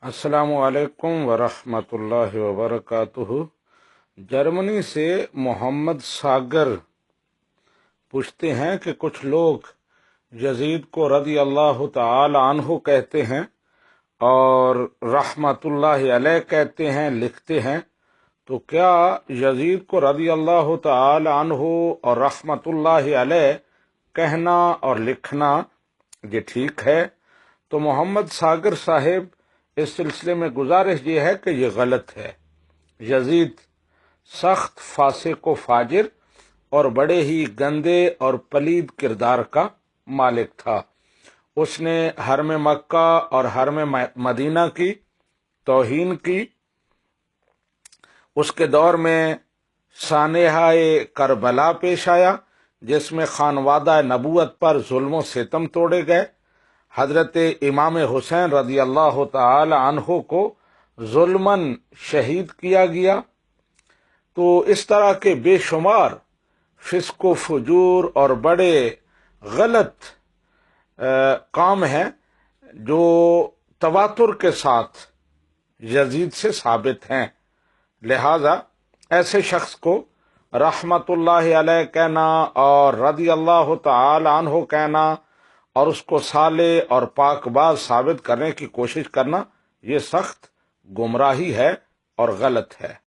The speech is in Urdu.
السلام علیکم ورحمۃ اللہ وبرکاتہ۔ جرمنی سے محمد ساگر پوچھتے ہیں کہ کچھ لوگ یزید کو رضی اللہ تعالی عنہ کہتے ہیں اور رحمت اللہ علیہ کہتے ہیں، لکھتے ہیں، تو کیا یزید کو رضی اللہ تعالی عنہ اور رحمت اللہ علیہ کہنا اور لکھنا یہ ٹھیک ہے؟ تو محمد ساگر صاحب، اس سلسلے میں گزارش یہ ہے کہ یہ غلط ہے۔ یزید سخت فاسق و فاجر اور بڑے ہی گندے اور پلید کردار کا مالک تھا۔ اس نے حرم مکہ اور حرم مدینہ کی توہین کی۔ اس کے دور میں سانحہ کربلا پیش آیا، جس میں خانوادہ نبوت پر ظلم و ستم توڑے گئے۔ حضرت امام حسین رضی اللہ تعالی عنہ کو ظلماً شہید کیا گیا۔ تو اس طرح کے بے شمار فسق و فجور اور بڑے غلط کام ہیں جو تواتر کے ساتھ یزید سے ثابت ہیں۔ لہذا ایسے شخص کو رحمت اللہ علیہ کہنا اور رضی اللہ تعالی عنہ کہنا اور اس کو صالح اور پاک باز ثابت کرنے کی کوشش کرنا، یہ سخت گمراہی ہے اور غلط ہے۔